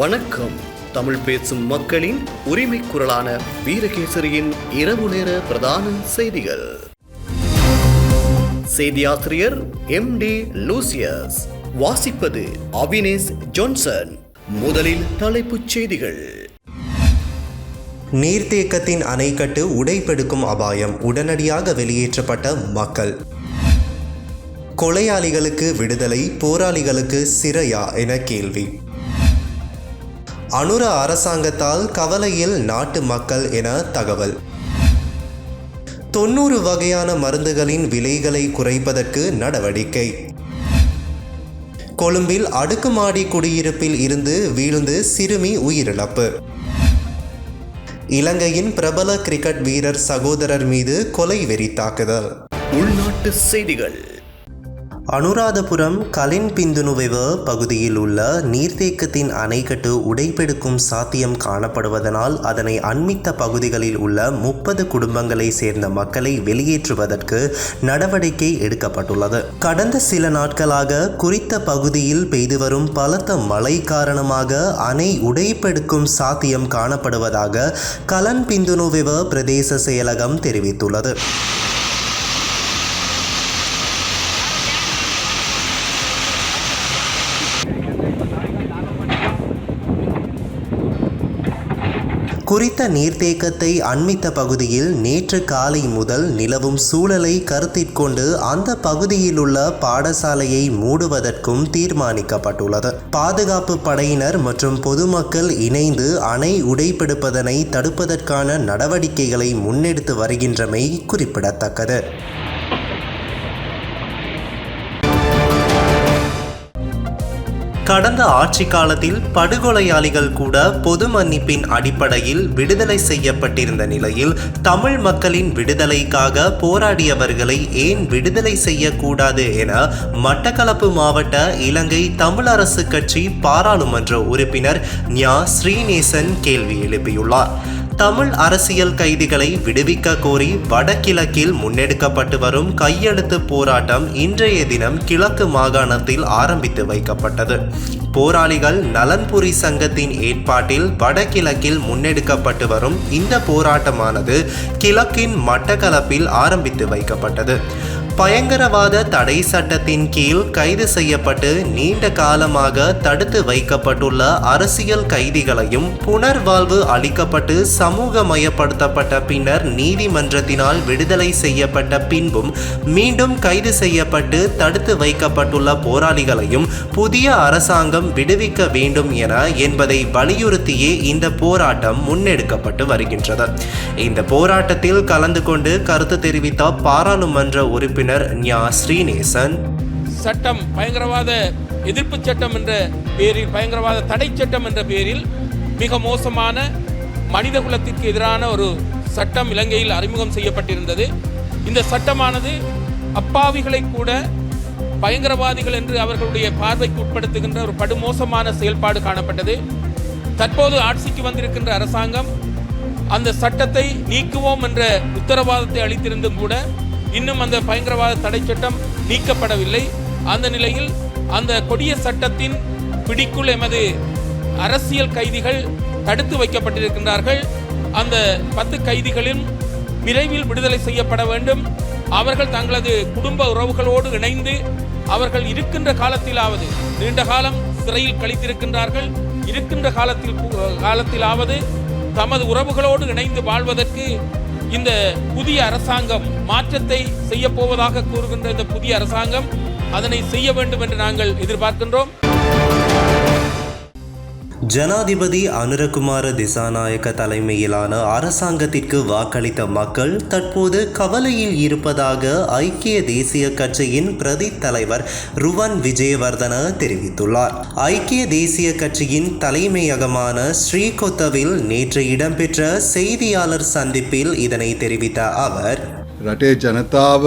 வணக்கம். தமிழ் பேசும் மக்களின் உரிமை குரலான வீரகேசரியின் இரவு நேர பிரதான செய்திகள். செய்தியாசிரியர் MD லூசியஸ், வாசிப்பது அவினேஷ் ஜான்சன். முதலில் தலைப்புச் செய்திகள். நீர்த்தேக்கத்தின் அணைக்கட்டு உடைப்பெடுக்கும் அபாயம், உடனடியாக வெளியேற்றப்பட்ட மக்கள். கொலையாளிகளுக்கு விடுதலை, போராளிகளுக்கு சிறையா என கேள்வி. அனுர அரசாங்கத்தால் கவலையில் நாட்டு மக்கள் என தகவல். 90 வகையான மருந்துகளின் விலைகளை குறைப்பதற்கு நடவடிக்கை. கொழும்பில் அடுக்குமாடி குடியிருப்பில் இருந்து வீழ்ந்து சிறுமி உயிரிழப்பு. இலங்கையின் பிரபல கிரிக்கெட் வீரர் சகோதரர் மீது கொலை வெறி தாக்குதல். உள்நாட்டு செய்திகள். அனுராதபுரம் கலின்பிந்துனுவெவ பகுதியில் உள்ள நீர்த்தேக்கத்தின் அணைக்கட்டு உடைப்பெடுக்கும் சாத்தியம் காணப்படுவதனால் அதனை அண்மித்த பகுதிகளில் உள்ள 30 குடும்பங்களை சேர்ந்த மக்களை வெளியேற்றுவதற்கு நடவடிக்கை எடுக்கப்பட்டுள்ளது. கடந்த சில நாட்களாக குறித்த பகுதியில் பெய்து வரும் பலத்த மழை காரணமாக அணை உடைப்பெடுக்கும் சாத்தியம் காணப்படுவதாக கலன்பிந்துனுவெவ பிரதேச செயலகம் தெரிவித்துள்ளது. குறித்த நீர்த்தேக்கத்தை அண்மித்த பகுதியில் நேற்று காலை முதல் நிலவும் சூழலை கருத்திற்கொண்டு அந்த பகுதியில் உள்ள பாடசாலையை மூடுவதற்கும் தீர்மானிக்கப்பட்டுள்ளது. பாதுகாப்பு படையினர் மற்றும் பொதுமக்கள் இணைந்து அணை உடைப்பெடுப்பதனை தடுப்பதற்கான நடவடிக்கைகளை முன்னெடுத்து வருகின்றமை குறிப்பிடத்தக்கது. கடந்த ஆட்சி காலத்தில் படுகொலையாளிகள் கூட பொது மன்னிப்பின் அடிப்படையில் விடுதலை செய்யப்பட்டிருந்த நிலையில் தமிழ் மக்களின் விடுதலைக்காக போராடியவர்களை ஏன் விடுதலை செய்யக்கூடாது என மட்டக்களப்பு மாவட்ட இலங்கை தமிழரசு கட்சி பாராளுமன்ற உறுப்பினர் ஞா ஸ்ரீநேசன் கேள்வி எழுப்பியுள்ளார். தமிழ் அரசியல் கைதிகளை விடுவிக்க கோரி வடகிழக்கில் முன்னெடுக்கப்பட்டு வரும் கையெழுத்து போராட்டம் இன்றைய தினம் கிழக்கு மாகாணத்தில் ஆரம்பித்து வைக்கப்பட்டது. போராளிகள் நலன்புரி சங்கத்தின் ஏற்பாட்டில் வடகிழக்கில் முன்னெடுக்கப்பட்டு வரும் இந்த போராட்டமானது கிழக்கின் மட்டக்களப்பில் ஆரம்பித்து வைக்கப்பட்டது. பயங்கரவாத தடை சட்டத்தின் கீழ் கைது செய்யப்பட்டு நீண்ட காலமாக தடுத்து வைக்கப்பட்டுள்ள அரசியல் கைதிகளையும் புனர்வாழ்வு அளிக்கப்பட்டு சமூகமயப்படுத்தப்பட்ட பின்னர் நீதிமன்றத்தினால் விடுதலை செய்யப்பட்ட பின்பும் மீண்டும் கைது செய்யப்பட்டு தடுத்து வைக்கப்பட்டுள்ள போராளிகளையும் புதிய அரசாங்கம் விடுவிக்க வேண்டும் என்பதை வலியுறுத்தியே இந்த போராட்டம் முன்னெடுக்கப்பட்டு வருகின்றது. இந்த போராட்டத்தில் கலந்து கொண்டு கருத்து தெரிவித்த பாராளுமன்ற உறுப்பினர் ஞா ஸ்ரீநேசன், சட்டம் பயங்கரவாத எதிர்ப்பு சட்டம் என்ற பெயரில், பயங்கரவாத தடை சட்டம் என்ற பெயரில் மிக மோசமான மனித குலத்திற்கு எதிரான ஒரு சட்டம் இலங்கையில் அறிமுகம் செய்யப்பட்டிருந்தது. இந்த சட்டமானது அப்பாவிகளை கூட பயங்கரவாதிகள் என்று அவர்களுடைய பார்வைக்கு உட்படுத்துகின்ற ஒரு படுமோசமான செயல்பாடு காணப்பட்டது. தற்போது ஆட்சிக்கு வந்திருக்கின்ற அரசாங்கம் அந்த சட்டத்தை நீக்குவோம் என்ற உத்தரவாதத்தை அளித்திருந்தும் கூட இன்னும் அந்த பயங்கரவாத தடை சட்டம் நீக்கப்படவில்லை. அந்த நிலையில் அந்த கொடிய சட்டத்தின் பிடிக்குள் எமது அரசியல் கைதிகள் தடுத்து வைக்கப்பட்டிருக்கின்றார்கள். அந்த 10 கைதிகளும் விரைவில் விடுதலை செய்யப்பட வேண்டும். அவர்கள் தங்களது குடும்ப உறவுகளோடு இணைந்து அவர்கள் இருக்கின்ற காலத்திலாவது, நீண்ட காலம் சிறையில் கழித்திருக்கின்றார்கள், இருக்கின்ற காலத்திலாவது தமது உறவுகளோடு இணைந்து வாழ்வதற்கு இந்த புதிய அரசாங்கம் மாற்றத்தை செய்ய போவதாக கூறுகின்ற இந்த புதிய அரசாங்கம் அதனை செய்ய வேண்டும் என்று நாங்கள் எதிர்பார்க்கின்றோம். ஜனாதிபதி அனுரகுமார திசாநாயக்க தலைமையிலான அரசாங்கத்திற்கு வாக்களித்த மக்கள் தற்போது கவலையில் இருப்பதாக ஐக்கிய தேசிய கட்சியின் பிரதி தலைவர் ருவன் விஜயவர்தன தெரிவித்துள்ளார். ஐக்கிய தேசிய கட்சியின் தலைமையகமான ஸ்ரீகொத்தவில் நேற்று இடம்பெற்ற செய்தியாளர் சந்திப்பில் இதனை தெரிவித்த அவர், රටේ ජනතාව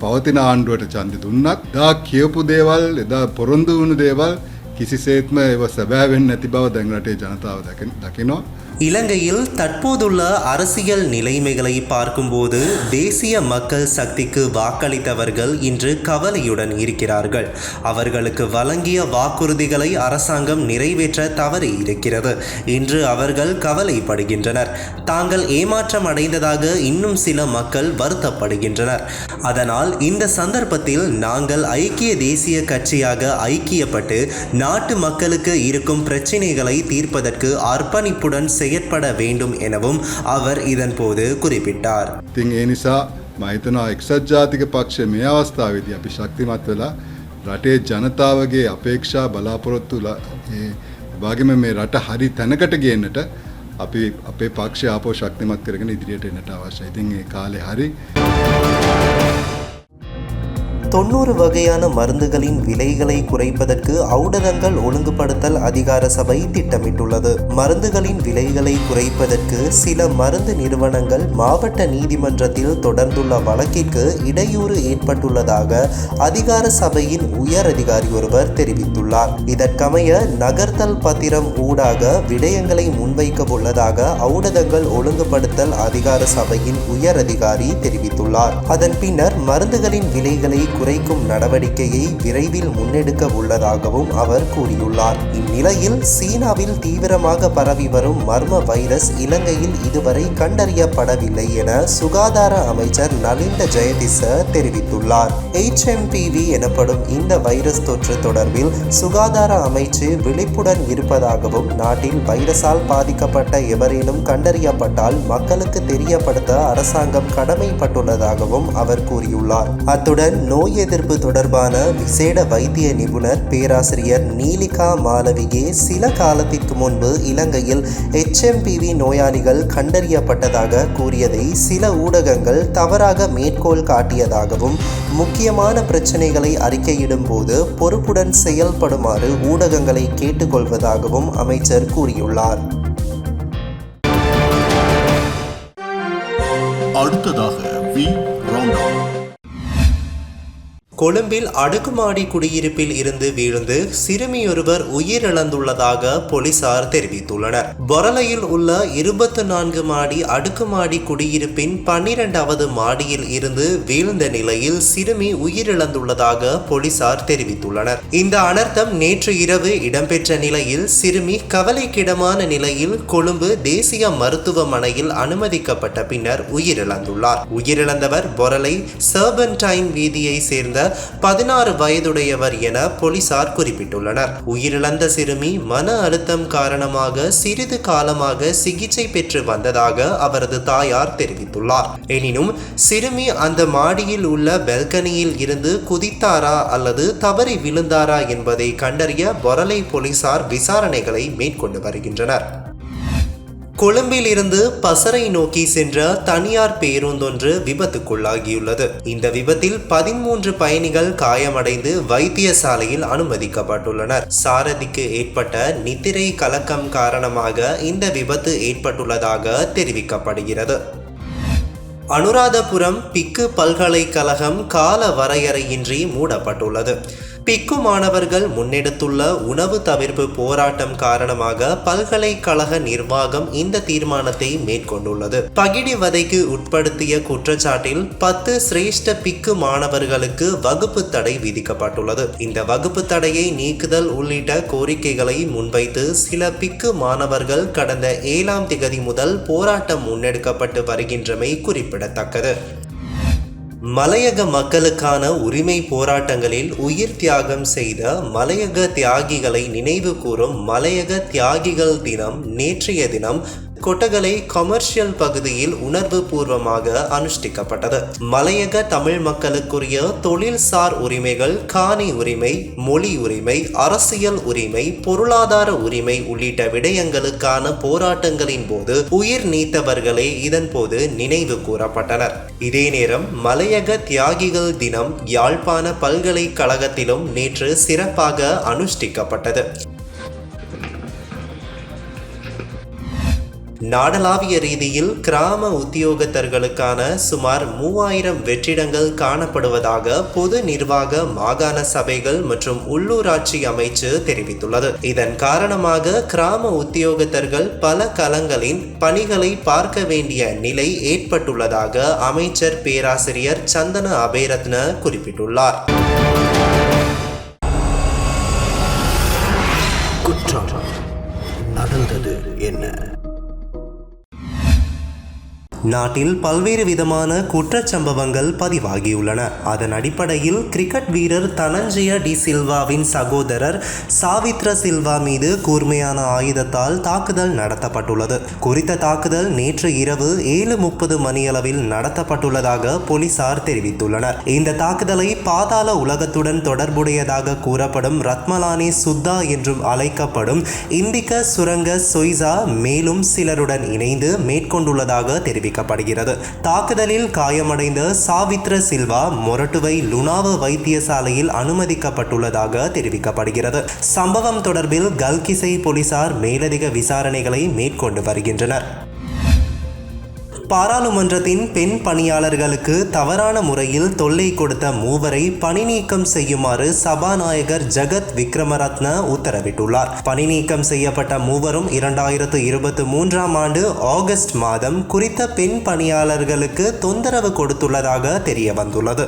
පවතින ආණ්ඩුවට ඡන්දෙ දුන්නත් දා කියපු දේවල්, එදා පොරොන්දු වුණු දේවල් කිසිසේත්ම ඒව සැබෑ වෙන්නේ නැති බව දැන් රටේ ජනතාව දකිනවා. இலங்கையில் தற்போதுள்ள அரசியல் நிலைமைகளை பார்க்கும்போது தேசிய மக்கள் சக்திக்கு வாக்களித்தவர்கள் இன்று கவலையுடன் இருக்கிறார்கள். அவர்களுக்கு வழங்கிய வாக்குறுதிகளை அரசாங்கம் நிறைவேற்ற தவறி இருக்கிறது. இன்று அவர்கள் கவலைப்படுகின்றனர். தாங்கள் ஏமாற்றம் அடைந்ததாக இன்னும் சில மக்கள் வருத்தப்படுகின்றனர். அதனால் இந்த சந்தர்ப்பத்தில் நாங்கள் ஐக்கிய தேசிய கட்சியாக ஐக்கியப்பட்டு நாட்டு மக்களுக்கு இருக்கும் பிரச்சினைகளை தீர்ப்பதற்கு அர்ப்பணிப்புடன் செயற்பட வேண்டும் எனவும் அவர் இதன்போது குறிப்பிட்டார். ඉතින් ඒ නිසා මම හිතනවා එක්සත් ජාතික පක්ෂ මේ අවස්ථාවේදී අපි ශක්තිමත් වෙලා රටේ ජනතාවගේ අපේක්ෂා බලාපොරොත්තු ඒ වගේම මේ රට හරි තැනකට ගේන්නට අපි අපේ පක්ෂය ආපහු ශක්තිමත් කරගෙන ඉදිරියට එන්නට අවශ්‍යයි. ඉතින් ඒ කාලේ හරි 90 வகையான மருந்துகளின் விலைகளை குறைப்பதற்கு ஔடதங்கள் ஒழுங்குபடுத்தல் அதிகார சபை திட்டமிட்டுள்ளது. மருந்துகளின் விலைகளை குறைப்பதற்கு சில மருந்து நிறுவனங்கள் மாவட்ட நீதிமன்றத்தில் தொடர்ந்துள்ள வழக்கிற்கு இடையூறு ஏற்பட்டுள்ளதாக அதிகார சபையின் உயர் அதிகாரி ஒருவர் தெரிவித்துள்ளார். இதற்கமைய நகர்த்தல் பத்திரம் ஊடாக விடயங்களை முன்வைக்க உள்ளதாக ஔடதங்கள் ஒழுங்குபடுத்தல் அதிகார சபையின் உயர் அதிகாரி தெரிவித்துள்ளார். அதன் பின்னர் மருந்துகளின் விலைகளை குறைக்கும் நடவடிக்கையை விரைவில் முன்னெடுக்க உள்ளதாகவும் அவர் கூறியுள்ளார். இந்நிலையில் சீனாவில் தீவிரமாக பரவி வரும் மர்ம வைரஸ் இலங்கையில் இதுவரை கண்டறியப்படவில்லை என சுகாதார அமைச்சர் நலிந்த ஜெயதிச தெரிவித்துள்ளார். HMPV எனப்படும் இந்த வைரஸ் தொற்று தொடர்பில் சுகாதார அமைச்சு விழிப்புடன் இருப்பதாகவும் நாட்டில் வைரஸால் பாதிக்கப்பட்ட எவரேனும் கண்டறியப்பட்டால் மக்களுக்கு தெரியப்படுத்த அரசாங்கம் கடமைப்பட்டுள்ளதாகவும் அவர் கூறியுள்ளார். அத்துடன் நோய் எதிர்ப்பு தொடர்பான விசேட வைத்திய நிபுணர் பேராசிரியர் நீலிகா மாலவிகே சில காலத்திற்கு முன்பு இலங்கையில் HMPV நோயாளிகள் கண்டறியப்பட்டதாக கூறியதை சில ஊடகங்கள் தவறாக மேற்கோள் காட்டியதாகவும் முக்கியமான பிரச்சனைகளை அறிக்கையிடும் போது பொறுப்புடன் செயல்படுமாறு ஊடகங்களை கேட்டுக்கொள்வதாகவும் அமைச்சர் கூறியுள்ளார். அடுத்ததாக கொழும்பில் அடுக்குமாடி குடியிருப்பில் இருந்து வீழ்ந்து சிறுமியொருவர் உயிரிழந்துள்ளதாக போலீசார் தெரிவித்துள்ளனர். பொரளையில் உள்ள 24 மாடி அடுக்குமாடி குடியிருப்பின் 12வது மாடியில் இருந்து வீழ்ந்த நிலையில் சிறுமி உயிரிழந்துள்ளதாக போலீசார் தெரிவித்துள்ளனர். இந்த அனர்த்தம் நேற்று இரவு இடம்பெற்ற நிலையில் சிறுமி கவலைக்கிடமான நிலையில் கொழும்பு தேசிய மருத்துவமனையில் அனுமதிக்கப்பட்ட பின்னர் உயிரிழந்துள்ளார். உயிரிழந்தவர் பொரளை சர்பன்டைன் வீதியை சேர்ந்த 16 வயதுடையவர் என போலீசார் குறிப்பிட்டுள்ளனர். உயிரிழந்த சிறுமி மன அழுத்தம் காரணமாக சிறிது காலமாக சிகிச்சை பெற்று வந்ததாக அவரது தாயார் தெரிவித்துள்ளார். எனினும் சிறுமி அந்த மாடியில் உள்ள பால்கனியில் இருந்து குதித்தாரா அல்லது தவறி விழுந்தாரா என்பதை கண்டறிய பொரளை போலீசார் விசாரணைகளை மேற்கொண்டு வருகின்றனர். கொழும்பில் இருந்து பசறை நோக்கி சென்ற தனியார் பேருந்தொன்று விபத்துக்குள்ளாகியுள்ளது. இந்த விபத்தில் 13 பயணிகள் காயமடைந்து வைத்தியசாலையில் அனுமதிக்கப்பட்டுள்ளனர். சாரதிக்கு ஏற்பட்ட நித்திரை கலக்கம் காரணமாக இந்த விபத்து ஏற்பட்டுள்ளதாக தெரிவிக்கப்படுகிறது. அனுராதபுரம் பிக்கு பல்கலைக்கழகம் கால வரையறையின்றி மூடப்பட்டுள்ளது. பிக்கு மாணவர்கள் முன்னெடுத்துள்ள உணவு தவிர்ப்பு போராட்டம் காரணமாக பல்கலைக்கழக நிர்வாகம் இந்த தீர்மானத்தை மேற்கொண்டுள்ளது. பகிடிவதைக்கு உட்படுத்திய குற்றச்சாட்டில் 10 சிரேஷ்ட பிக்கு மாணவர்களுக்கு வகுப்பு தடை விதிக்கப்பட்டுள்ளது. இந்த வகுப்பு தடையை நீக்குதல் உள்ளிட்ட கோரிக்கைகளை முன்வைத்து சில பிக்கு மாணவர்கள் கடந்த 7ஆம் திகதி முதல் போராட்டம் முன்னெடுக்கப்பட்டு வருகின்றமை குறிப்பிடத்தக்கது. மலையக மக்களுக்கான உரிமை போராட்டங்களில் உயிர் தியாகம் செய்த மலையக தியாகிகளை நினைவு கூறும் மலையக தியாகிகள் தினம் நேற்றைய தினம் கொட்டகலை கமர்ஷியல் பகுதியில் உணர்வு பூர்வமாக அனுஷ்டிக்கப்பட்டது. மலையக தமிழ் மக்களுக்குரிய தொழில்சார் உரிமைகள், காணி உரிமை, மொழி உரிமை, அரசியல் உரிமை, பொருளாதார உரிமை உள்ளிட்ட விடயங்களுக்கான போராட்டங்களின் போது உயிர் நீத்தவர்களே இதன் போது நினைவு கூறப்பட்டனர். இதே நேரம் மலையக தியாகிகள் தினம் யாழ்ப்பாண பல்கலைக்கழகத்திலும் நேற்று சிறப்பாக அனுஷ்டிக்கப்பட்டது. நாடளாவிய ரீதியில் கிராம உத்தியோகத்தர்களுக்கான சுமார் 3000 வெற்றிடங்கள் காணப்படுவதாக பொது நிர்வாக மாகாண சபைகள் மற்றும் உள்ளூராட்சி அமைச்சு தெரிவித்துள்ளது. இதன் காரணமாக கிராம உத்தியோகத்தர்கள் பல களங்களின் பணிகளை பார்க்க வேண்டிய நிலை ஏற்பட்டுள்ளதாக அமைச்சர் பேராசிரியர் சந்தன அபேரத்ன குறிப்பிட்டுள்ளார். குற்றம் நடந்தது என்ன? நாட்டில் பல்வேறு விதமான குற்றச்சம்பவங்கள் பதிவாகியுள்ளன. அதன் அடிப்படையில் கிரிக்கெட் வீரர் தனஞ்சய டி சில்வாவின் சகோதரர் சாவித்ர சில்வா மீது கூர்மையான ஆயுதத்தால் தாக்குதல் நடத்தப்பட்டுள்ளது. குறித்த தாக்குதல் நேற்று இரவு 7:30 மணியளவில் நடத்தப்பட்டுள்ளதாக போலீசார் தெரிவித்துள்ளனர். இந்த தாக்குதலை பாதாள உலகத்துடன் தொடர்புடையதாக கூறப்படும் ரத்மலானி சுத்தா என்றும் அழைக்கப்படும் இந்திக்க சுரங்க சொய்சா மேலும் சிலருடன் இணைந்து மேற்கொண்டுள்ளதாக தெரிவித்தார். தாக்குதலில் காயமடைந்த சாவித்ர சில்வா மொரட்டுவை லுனாவ வைத்தியசாலையில் அனுமதிக்கப்பட்டுள்ளதாக தெரிவிக்கப்படுகிறது. சம்பவம் தொடர்பில் கல்கிசை போலீசார் மேலதிக விசாரணைகளை மேற்கொண்டு வருகின்றனர். பாராளுமன்றத்தின் பெண் பணியாளர்களுக்கு தவறான முறையில் தொல்லை கொடுத்த மூவரை பணி நீக்கம் செய்யுமாறு சபாநாயகர் ஜகத் விக்ரமரத்ன உத்தரவிட்டுள்ளார். பணி நீக்கம் செய்யப்பட்ட மூவரும் 2023 ஆண்டு ஆகஸ்ட் மாதம் குறித்த பெண் பணியாளர்களுக்கு தொந்தரவு கொடுத்துள்ளதாக தெரிய வந்துள்ளது.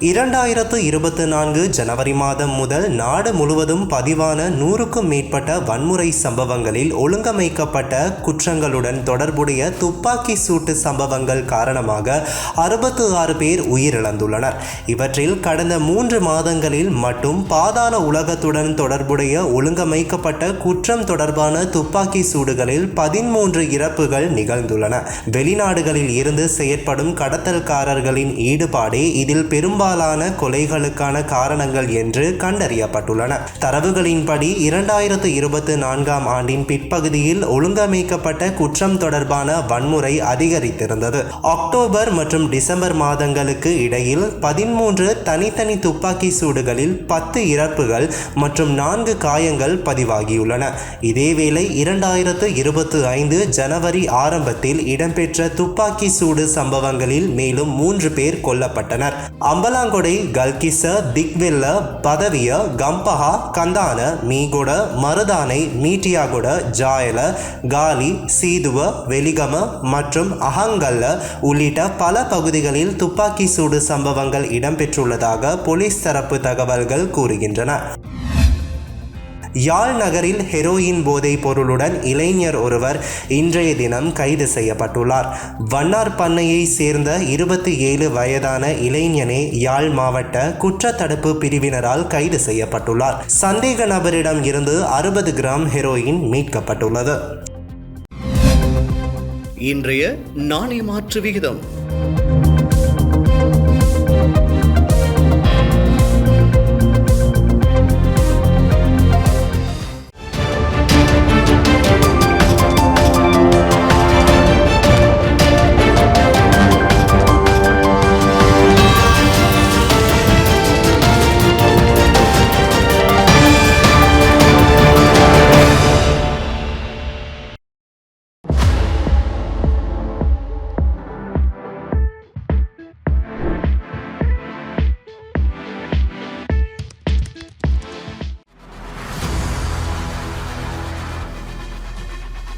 2024 ஜனவரி மாதம் முதல் நாடு முழுவதும் பதிவான 100க்கும் மேற்பட்ட வன்முறை சம்பவங்களில் ஒழுங்கமைக்கப்பட்ட குற்றங்களுடன் தொடர்புடைய துப்பாக்கி சூட்டு சம்பவங்கள் காரணமாக 66 பேர் உயிரிழந்துள்ளனர். இவற்றில் கடந்த 3 மாதங்களில் மட்டும் பாதாள உலகத்துடன் தொடர்புடைய ஒழுங்கமைக்கப்பட்ட குற்றம் தொடர்பான துப்பாக்கி சூடுகளில் 13 இறப்புகள் நிகழ்ந்துள்ளன. வெளிநாடுகளில் இருந்து செயற்படும் கடத்தல்காரர்களின் ஈடுபாடே இதில் பெரும்பாலான கொலைகளுக்கான காரணங்கள் என்று கண்டறியப்பட்டுள்ளன. தரவுகளின்படி 2024 ஆண்டின் பிற்பகுதியில் ஒழுங்கமைக்கப்பட்ட குற்றம் தொடர்பான வன்முறை அதிகரித்திருந்தது. அக்டோபர் மற்றும் டிசம்பர் மாதங்களுக்கு இடையில் 13 தனித்தனி துப்பாக்கி சூடுகளில் 10 இறப்புகள் மற்றும் 4 காயங்கள் பதிவாகியுள்ளன. இதேவேளை 2025 ஜனவரி ஆரம்பத்தில் இடம்பெற்ற துப்பாக்கி சூடு சம்பவங்களில் மேலும் 3 பேர் கொல்லப்பட்டனர். அம்பலாங்கொடை, கல்கிச, திக்வெல்ல, பதவிய, கம்பஹா, கந்தான, மீகொட, மருதானை, மீட்டியாகொட, ஜாயல, காலி, சீதுவ, வெலிகம மற்றும் அஹங்கல்ல உள்ளிட்ட பல பகுதிகளில் துப்பாக்கி சூடு சம்பவங்கள் இடம்பெற்றுள்ளதாக போலீஸ் தரப்பு தகவல்கள் கூறுகின்றன. யாழ் நகரில் ஹெரோயின் போதைப் பொருளுடன் இளைஞர் ஒருவர் இன்றைய தினம் கைது செய்யப்பட்டுள்ளார். வண்ணார் பண்ணையை சேர்ந்த 27 வயதான இளைஞனே யாழ் மாவட்ட குற்றத்தடுப்பு பிரிவினரால் கைது செய்யப்பட்டுள்ளார். சந்தேக நபரிடம் இருந்து 60 கிராம் ஹெரோயின் மீட்கப்பட்டுள்ளது. இன்றைய நாணய மாற்று விகிதம்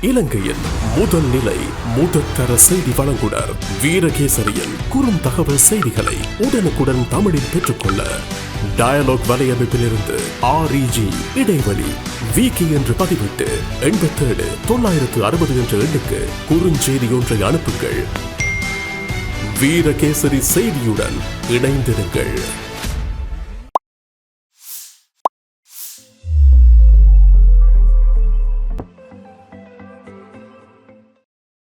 இலங்கையின் முதல் நிலை முதற்தர செய்தி வழங்குனர் வீரகேசரியின் குறுந்தகவல் செய்திகளை உடனுக்குடன் தமிழில் பெற்றுக்கொள்ள டயலாக் வலையமைப்பிலிருந்து REG இடைவெளி வீக்கி என்று பதிவிட்டு 87 960 என்ற எண்ணுக்கு குறுஞ்செய்தி ஒன்றை அனுப்புங்கள். வீரகேசரி செய்தியுடன் இணைந்திருங்கள்.